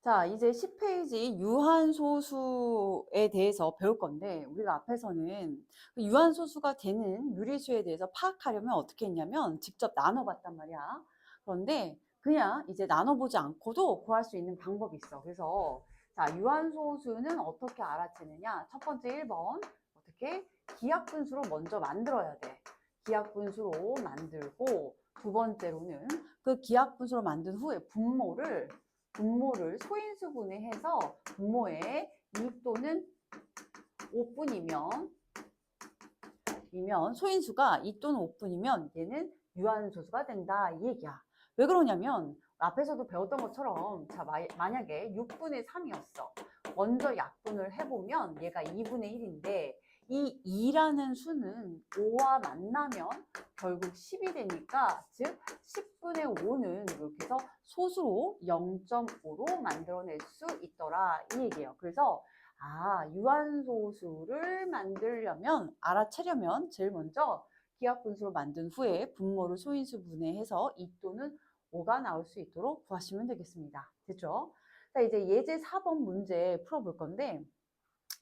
자, 이제 10페이지 유한소수에 대해서 배울 건데, 우리가 앞에서는 그 유한소수가 되는 유리수에 대해서 파악하려면 어떻게 했냐면, 직접 나눠봤단 말이야. 그런데 그냥 이제 나눠보지 않고도 구할 수 있는 방법이 있어. 그래서, 자, 유한소수는 어떻게 알아채느냐? 첫 번째 1번, 어떻게? 기하분수로 먼저 만들어야 돼. 기하분수로 만들고, 두 번째로는 그 기하분수로 만든 후에 분모를 소인수분해 해서 분모에 2 또는 5분이면 소인수가 2 또는 5분이면 얘는 유한소수가 된다 이 얘기야. 왜 그러냐면 앞에서도 배웠던 것처럼 자 만약에 6분의 3이었어. 먼저 약분을 해보면 얘가 2분의 1인데 이 2라는 수는 5와 만나면 결국 10이 되니까 즉 10분의 5는 이렇게 해서 소수로 0.5로 만들어낼 수 있더라 이 얘기예요. 그래서 유한소수를 만들려면, 알아채려면 제일 먼저 기하분수로 만든 후에 분모를 소인수 분해해서 2 또는 5가 나올 수 있도록 구하시면 되겠습니다. 됐죠? 자, 이제 예제 4번 문제 풀어볼 건데,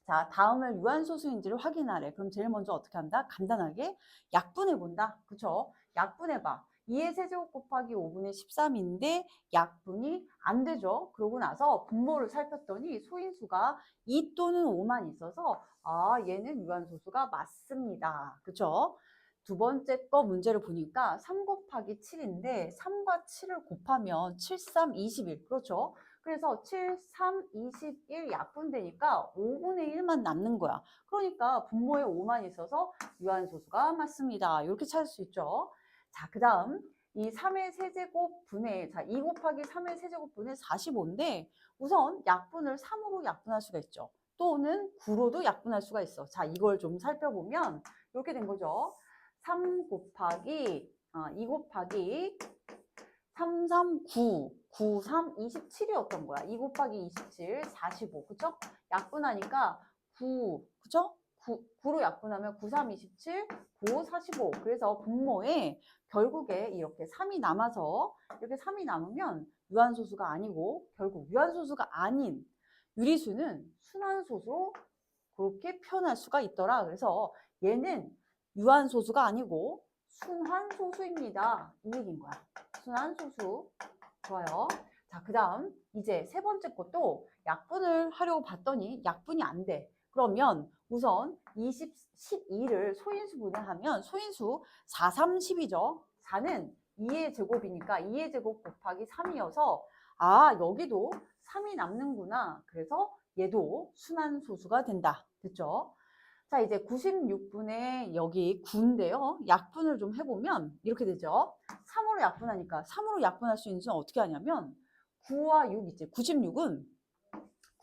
자, 다음을 유한소수인지를 확인하래. 그럼 제일 먼저 어떻게 한다? 간단하게 약분해 본다. 그쵸? 약분해 봐. 2의 세제곱 곱하기 5분의 13인데 약분이 안 되죠. 그러고 나서 분모를 살폈더니 소인수가 2 또는 5만 있어서 얘는 유한소수가 맞습니다. 그쵸? 두 번째 거 문제를 보니까 3 곱하기 7인데 3과 7을 곱하면 7, 3, 21. 그렇죠? 그래서 7, 3, 21 약분되니까 5분의 1만 남는 거야. 그러니까 분모에 5만 있어서 유한소수가 맞습니다. 이렇게 찾을 수 있죠. 자, 그 다음 이 3의 세제곱 분의 2 곱하기 3의 세제곱 분의 45인데 우선 약분을 3으로 약분할 수가 있죠. 또는 9로도 약분할 수가 있어. 자, 이걸 좀 살펴보면 이렇게 된 거죠. 3 곱하기 2 곱하기 3, 3, 9, 9, 3, 27이었던 거야. 2 곱하기 27, 45. 그쵸? 약분하니까 9, 그쵸? 9로 약분하면 9, 3, 27, 9, 45. 그래서 분모에 결국에 이렇게 3이 남아서 이렇게 3이 남으면 유한소수가 아니고 결국 유한소수가 아닌 유리수는 순환소수로 그렇게 표현할 수가 있더라. 그래서 얘는 유한소수가 아니고 순환소수입니다. 이 얘기인 거야. 순환소수. 좋아요. 자, 그 다음 이제 세 번째 것도 약분을 하려고 봤더니 약분이 안 돼. 그러면 우선 12를 소인수 분해하면 소인수 4, 30이죠. 4는 2의 제곱이니까 2의 제곱 곱하기 3이어서 여기도 3이 남는구나. 그래서 얘도 순환소수가 된다. 됐죠? 자, 이제 96분의 여기 9인데요. 약분을 좀 해보면 이렇게 되죠. 3으로 약분하니까 3으로 약분할 수 있는 수는 어떻게 하냐면 9와 6 있지. 96은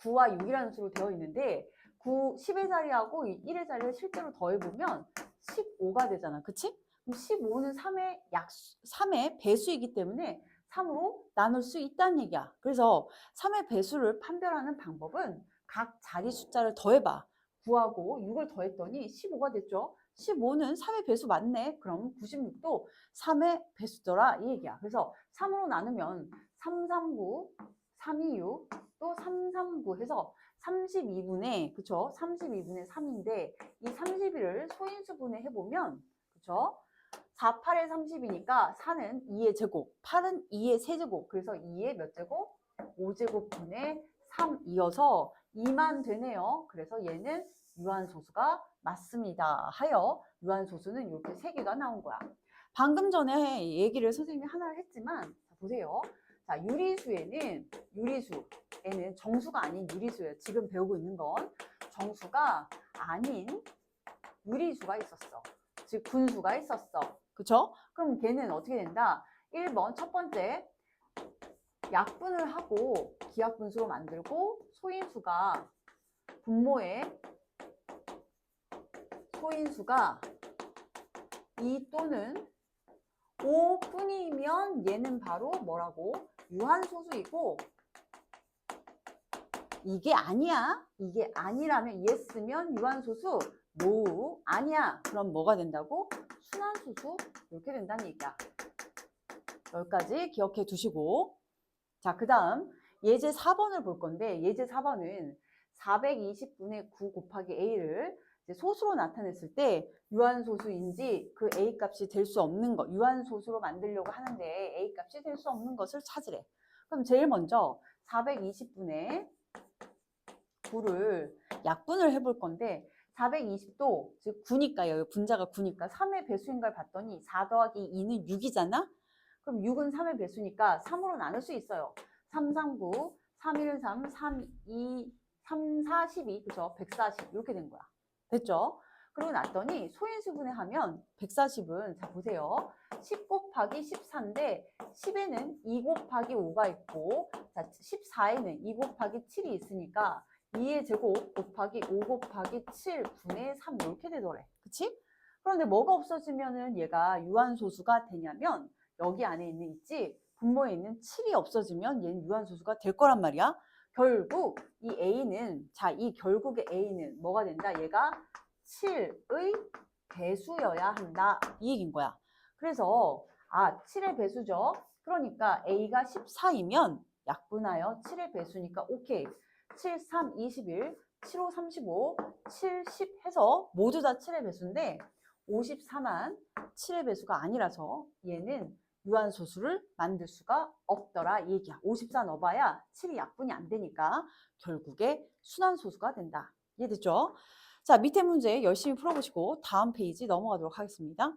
9와 6이라는 수로 되어 있는데 10의 자리하고 1의 자리를 실제로 더해보면 15가 되잖아. 그치? 그럼 15는 3의 배수이기 때문에 3으로 나눌 수 있다는 얘기야. 그래서 3의 배수를 판별하는 방법은 각 자리 숫자를 더해봐. 9하고 6을 더했더니 15가 됐죠. 15는 3의 배수 맞네. 그럼 96도 3의 배수더라 이 얘기야. 그래서 3으로 나누면 339, 326, 또 339 해서 32분의 그쵸? 32분의 3인데 이 31을 소인수분해 해보면 그쵸? 4, 8의 30이니까 4는 2의 제곱, 8은 2의 세제곱. 그래서 2의 몇 제곱? 5제곱분의 3이어서 2만 되네요. 그래서 얘는 유한소수가 맞습니다. 하여 유한소수는 이렇게 3개가 나온 거야. 방금 전에 얘기를 선생님이 하나를 했지만 자, 보세요. 자, 유리수에는 정수가 아닌 유리수예요. 지금 배우고 있는 건 정수가 아닌 유리수가 있었어. 즉 분수가 있었어. 그쵸? 그럼 걔는 어떻게 된다? 1번 첫 번째 약분을 하고 기하분수로 만들고 소인수가 분모에 소인수가 2 또는 5뿐이면 얘는 바로 뭐라고? 유한소수이고 이게 아니야. 이게 아니라면 yes면 유한소수, no 아니야. 그럼 뭐가 된다고? 순환소수 이렇게 된다는 얘기야. 여기까지 기억해 두시고 자, 그 다음 예제 4번을 볼 건데 예제 4번은 420분의 9 곱하기 a를 이제 소수로 나타냈을 때 유한소수인지 그 a 값이 될 수 없는 것, 유한소수로 만들려고 하는데 a 값이 될 수 없는 것을 찾으래. 그럼 제일 먼저 420분의 9를 약분을 해볼 건데 420도 즉 9니까요. 분자가 9니까 3의 배수인 걸 봤더니 4 더하기 2는 6이잖아. 그럼 6은 3의 배수니까 3으로 나눌 수 있어요. 3, 3, 9, 3, 1, 3, 3, 2, 3, 4, 12, 그죠? 140 이렇게 된 거야. 됐죠? 그러고 났더니 소인수분해 하면 140은 자 보세요. 10 곱하기 14인데 10에는 2 곱하기 5가 있고 자 14에는 2 곱하기 7이 있으니까 2의 제곱 곱하기 5 곱하기 7 분의 3 이렇게 되더래. 그치? 그런데 뭐가 없어지면은 얘가 유한소수가 되냐면 여기 안에 있지 분모에 있는 7이 없어지면 얘는 유한소수가 될 거란 말이야. 결국 이 A는 자 이 결국의 A는 뭐가 된다? 얘가 7의 배수여야 한다. 이 얘기인 거야. 그래서 7의 배수죠. 그러니까 A가 14이면 약분하여 7의 배수니까 오케이. 7, 3, 21, 7, 5, 35, 7, 10 해서 모두 다 7의 배수인데 54만 7의 배수가 아니라서 얘는 유한소수를 만들 수가 없더라 이 얘기야. 54 넣어봐야 7이 약분이 안 되니까 결국에 순환소수가 된다. 이해됐죠? 자, 밑에 문제 열심히 풀어보시고 다음 페이지 넘어가도록 하겠습니다.